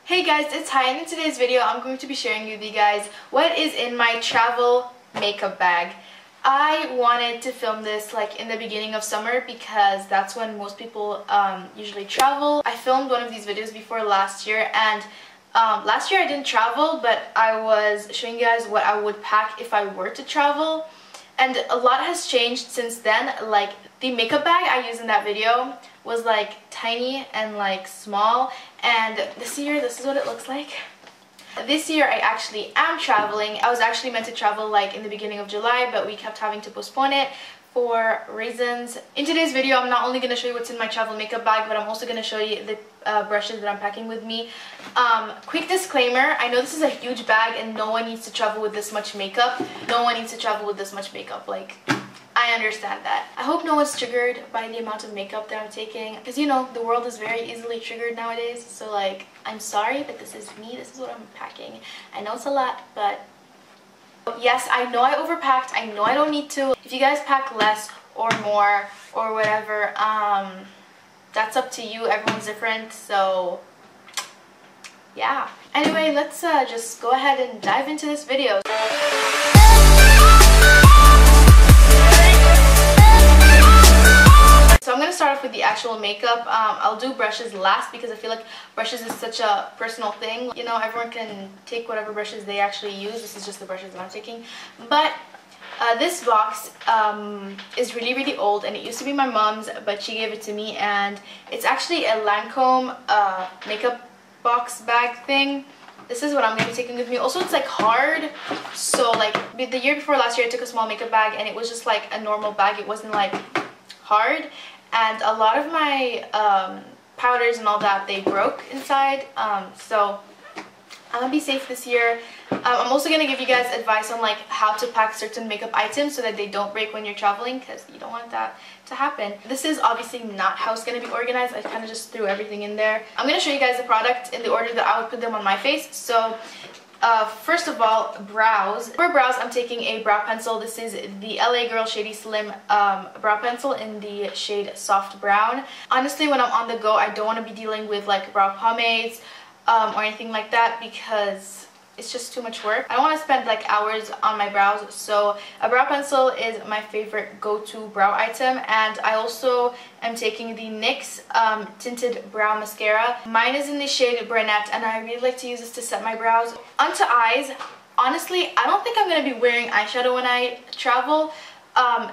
Hey guys, it's Hi, and in today's video I'm going to be sharing with you guys what is in my travel makeup bag. I wanted to film this like in the beginning of summer because that's when most people usually travel. I filmed one of these videos before last year, and last year I didn't travel, but I was showing you guys what I would pack if I were to travel. And a lot has changed since then. Like, the makeup bag I used in that video was like tiny and like small, and this year this is what it looks like. This year I actually am traveling. I was actually meant to travel like in the beginning of July, but we kept having to postpone it for reasons. In today's video I'm not only going to show you what's in my travel makeup bag, but I'm also going to show you the brushes that I'm packing with me. Quick disclaimer, I know this is a huge bag and no one needs to travel with this much makeup. No one needs to travel with this much makeup. Like, I understand that. I hope no one's triggered by the amount of makeup that I'm taking, because you know, the world is very easily triggered nowadays. So like, I'm sorry, but this is me. This is what I'm packing. I know it's a lot, but yes, I know I overpacked. I know I don't need to. If you guys pack less or more or whatever, that's up to you. Everyone's different, so yeah. Anyway, let's just go ahead and dive into this video. So I'm going to start off with the actual makeup. I'll do brushes last because I feel like brushes is such a personal thing. You know, everyone can take whatever brushes they actually use. This is just the brushes that I'm taking. But this box is really old, and it used to be my mom's, but she gave it to me, and it's actually a Lancome makeup box bag thing. This is what I'm going to be taking with me. Also, it's like hard, so like the year before last year I took a small makeup bag and it was just like a normal bag. It wasn't like hard, and a lot of my powders and all that, they broke inside, so I'm gonna be safe this year. I'm also gonna give you guys advice on like how to pack certain makeup items so that they don't break when you're traveling, because you don't want that to happen. This is obviously not how it's gonna be organized. I kind of just threw everything in there. I'm gonna show you guys the product in the order that I would put them on my face. So first of all, brows. For brows, I'm taking a brow pencil. This is the LA Girl Shady Slim brow pencil in the shade Soft Brown. Honestly, when I'm on the go, I don't want to be dealing with like brow pomades or anything like that, because it's just too much work. I don't want to spend like hours on my brows, so a brow pencil is my favorite go-to brow item. And I also am taking the NYX tinted brow mascara. Mine is in the shade Brunette, and I really like to use this to set my brows. Onto eyes. Honestly, I don't think I'm going to be wearing eyeshadow when I travel,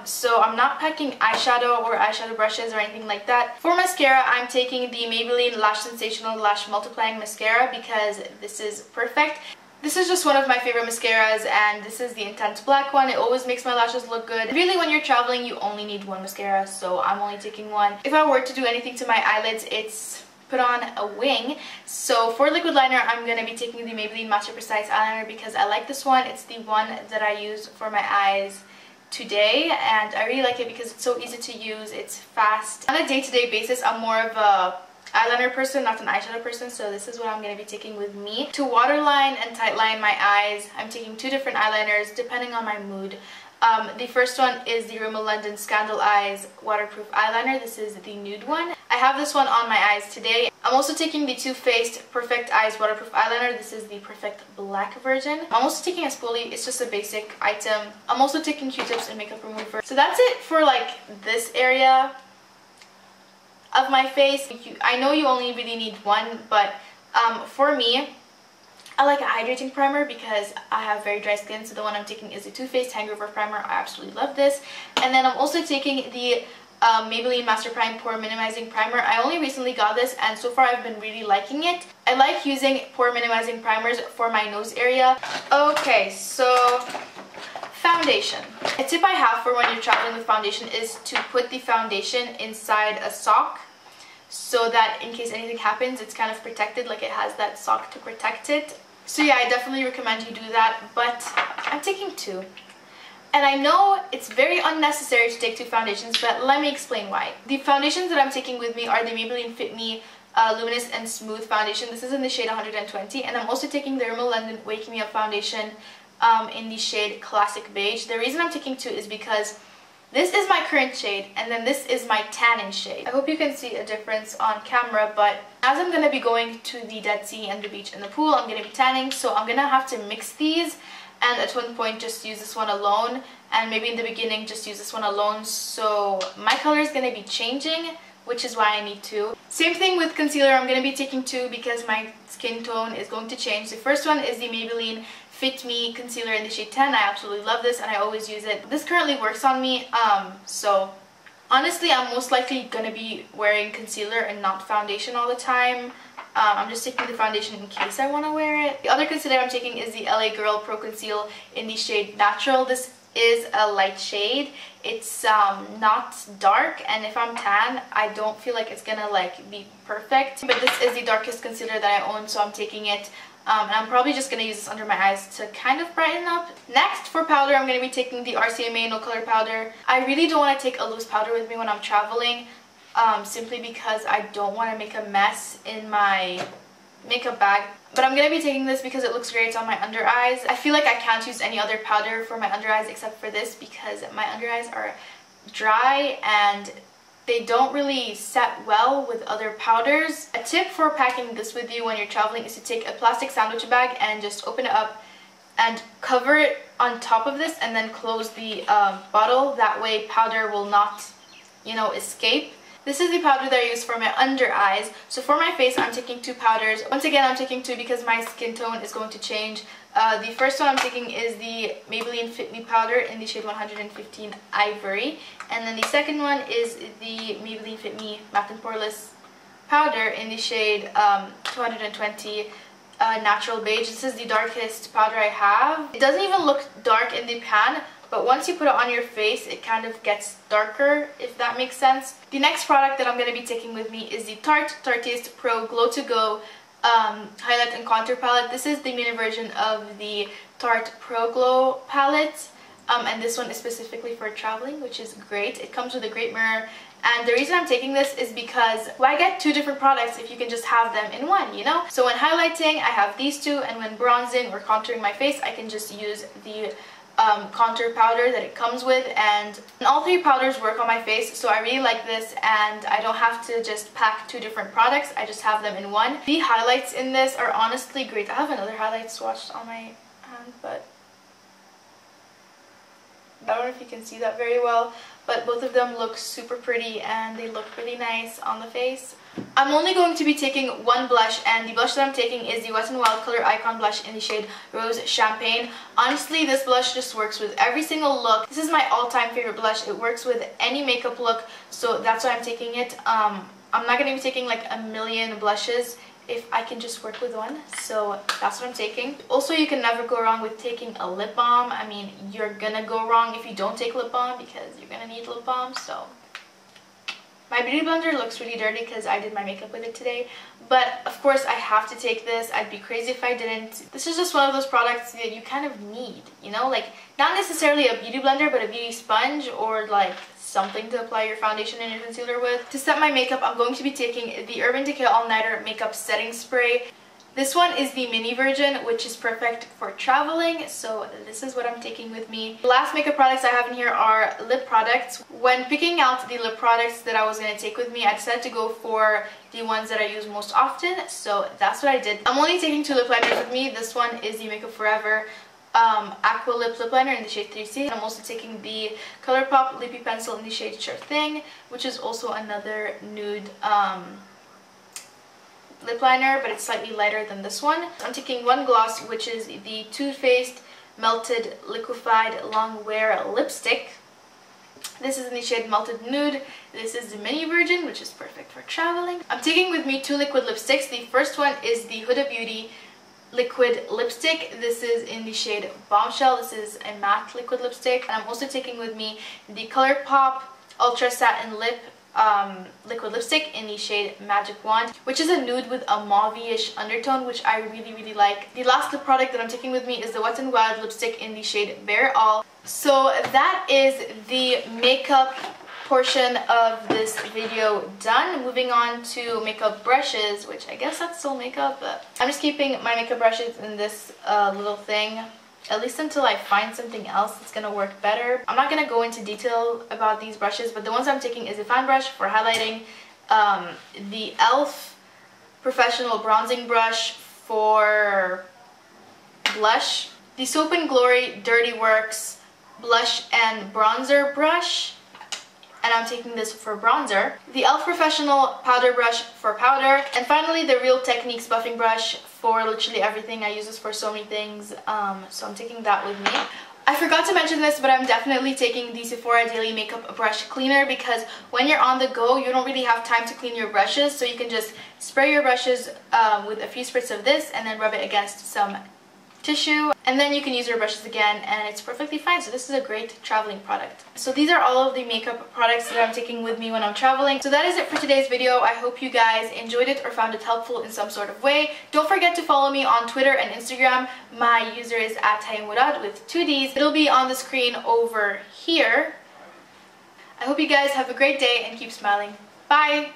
so I'm not packing eyeshadow or eyeshadow brushes or anything like that. For mascara, I'm taking the Maybelline Lash Sensational Lash Multiplying Mascara because this is perfect. This is just one of my favorite mascaras, and this is the Intense Black one. It always makes my lashes look good. Really, when you're traveling, you only need one mascara, so I'm only taking one. If I were to do anything to my eyelids, it's put on a wing. So for liquid liner, I'm going to be taking the Maybelline Matcha Precise Eyeliner because I like this one. It's the one that I use for my eyes today, and I really like it because it's so easy to use. It's fast. On a day-to-day basis, I'm more of a eyeliner person, not an eyeshadow person, so this is what I'm going to be taking with me. To waterline and tightline my eyes, I'm taking two different eyeliners depending on my mood. The first one is the Rimmel London Scandal Eyes Waterproof Eyeliner. This is the nude one. I have this one on my eyes today. I'm also taking the Too Faced Perfect Eyes Waterproof Eyeliner. This is the Perfect Black version. I'm also taking a spoolie. It's just a basic item. I'm also taking Q-tips and makeup remover. So that's it for like this area of my face. I know you only really need one, but for me, I like a hydrating primer because I have very dry skin, so the one I'm taking is the Too Faced Hangover Primer. I absolutely love this. And then I'm also taking the Maybelline Master Prime Pore Minimizing Primer. I only recently got this, and so far I've been really liking it. I like using pore minimizing primers for my nose area. Okay, so foundation. A tip I have for when you're traveling with foundation is to put the foundation inside a sock, so that in case anything happens, it's kind of protected, like it has that sock to protect it. So yeah, I definitely recommend you do that, but I'm taking two. And I know it's very unnecessary to take two foundations, but let me explain why. The foundations that I'm taking with me are the Maybelline Fit Me Luminous and Smooth Foundation. This is in the shade 120, and I'm also taking the Rimmel London Wake Me Up Foundation in the shade Classic Beige. The reason I'm taking two is because This is my current shade, and then this is my tannin shade. I hope you can see a difference on camera, but as I'm going to be going to the Dead Sea and the beach and the pool, I'm going to be tanning, so I'm going to have to mix these, and at one point just use this one alone, and maybe in the beginning just use this one alone, so my color is going to be changing, which is why I need two. Same thing with concealer, I'm going to be taking two because my skin tone is going to change. The first one is the Maybelline Fit Me concealer in the shade 10. I absolutely love this and I always use it. This currently works on me, so honestly I'm most likely going to be wearing concealer and not foundation all the time. I'm just taking the foundation in case I want to wear it. The other concealer I'm taking is the LA Girl Pro Conceal in the shade Natural. This is a light shade. It's not dark, and if I'm tan, I don't feel like it's gonna like be perfect. But this is the darkest concealer that I own, so I'm taking it. And I'm probably just going to use this under my eyes to kind of brighten up. Next, for powder, I'm going to be taking the RCMA No Color Powder. I really don't want to take a loose powder with me when I'm traveling, simply because I don't want to make a mess in my makeup bag. But I'm going to be taking this because it looks great on my under eyes. I feel like I can't use any other powder for my under eyes except for this because my under eyes are dry and they don't really set well with other powders. A tip for packing this with you when you're traveling is to take a plastic sandwich bag and just open it up and cover it on top of this and then close the bottle. That way powder will not, you know, escape. This is the powder that I use for my under eyes. So for my face, I'm taking two powders. Once again, I'm taking two because my skin tone is going to change. The first one I'm taking is the Maybelline Fit Me powder in the shade 115 Ivory. And then the second one is the Maybelline Fit Me Matte and Poreless powder in the shade 220 Natural Beige. This is the darkest powder I have. It doesn't even look dark in the pan, but once you put it on your face, it kind of gets darker, if that makes sense. The next product that I'm going to be taking with me is the Tarteist Pro Glow to Go highlight and contour palette. This is the mini version of the Tarte Pro Glow palette, and this one is specifically for traveling, which is great. It comes with a great mirror, and the reason I'm taking this is because why get two different products if you can just have them in one, you know? So when highlighting, I have these two, and when bronzing or contouring my face, I can just use the contour powder that it comes with, and all three powders work on my face, so I really like this, and I don't have to just pack two different products. I just have them in one. The highlights in this are honestly great. I have another highlight swatch on my hand, but I don't know if you can see that very well, but both of them look super pretty and they look really nice on the face. I'm only going to be taking one blush, and the blush that I'm taking is the Wet n Wild Color Icon Blush in the shade Rose Champagne. Honestly, this blush just works with every single look. This is my all-time favorite blush. It works with any makeup look, so that's why I'm taking it. I'm not going to be taking like a million blushes if I can just work with one, so that's what I'm taking. Also, you can never go wrong with taking a lip balm. I mean, you're gonna go wrong if you don't take lip balm because you're gonna need lip balm, so. My beauty blender looks really dirty because I did my makeup with it today, but of course I have to take this. I'd be crazy if I didn't. This is just one of those products that you kind of need, you know, like not necessarily a beauty blender, but a beauty sponge or like something to apply your foundation and your concealer with. To set my makeup, I'm going to be taking the Urban Decay All Nighter Makeup Setting Spray. This one is the mini version, which is perfect for traveling, so this is what I'm taking with me. The last makeup products I have in here are lip products. When picking out the lip products that I was going to take with me, I decided to go for the ones that I use most often, so that's what I did. I'm only taking two lip liners with me. This one is the Makeup Forever Aqua Lip Lip Liner in the shade 3C. I'm also taking the ColourPop Lippy Pencil in the shade Sure Thing, which is also another nude lip liner, but it's slightly lighter than this one. I'm taking one gloss, which is the Too Faced Melted Liquefied Long Wear Lipstick. This is in the shade Melted Nude. This is the mini version, which is perfect for traveling. I'm taking with me two liquid lipsticks. The first one is the Huda Beauty Liquid Lipstick. This is in the shade Bombshell. This is a matte liquid lipstick. And I'm also taking with me the ColourPop Ultra Satin liquid lipstick in the shade Magic Wand, which is a nude with a mauve-ish undertone, which I really like. The last lip product that I'm taking with me is the Wet n Wild lipstick in the shade Bare All. So that is the makeup portion of this video done. Moving on to makeup brushes, which I guess that's still makeup, but I'm just keeping my makeup brushes in this little thing at least until I find something else that's going to work better. I'm not going to go into detail about these brushes, but the ones I'm taking is a fan brush for highlighting, the e.l.f. Professional Bronzing Brush for blush, the Soap & Glory Dirty Works Blush and Bronzer Brush, and I'm taking this for bronzer, the e.l.f. Professional Powder Brush for powder, and finally the Real Techniques Buffing Brush for literally everything. I use this for so many things, so I'm taking that with me. I forgot to mention this, but I'm definitely taking the Sephora Daily Makeup Brush Cleaner because when you're on the go, you don't really have time to clean your brushes, so you can just spray your brushes with a few spritz of this and then rub it against some tissue, and then you can use your brushes again and it's perfectly fine. So this is a great traveling product. So these are all of the makeup products that I'm taking with me when I'm traveling. So that is it for today's video. I hope you guys enjoyed it or found it helpful in some sort of way. Don't forget to follow me on Twitter and Instagram. My user is @taimurad with 2 Ds. It'll be on the screen over here. I hope you guys have a great day and keep smiling. Bye!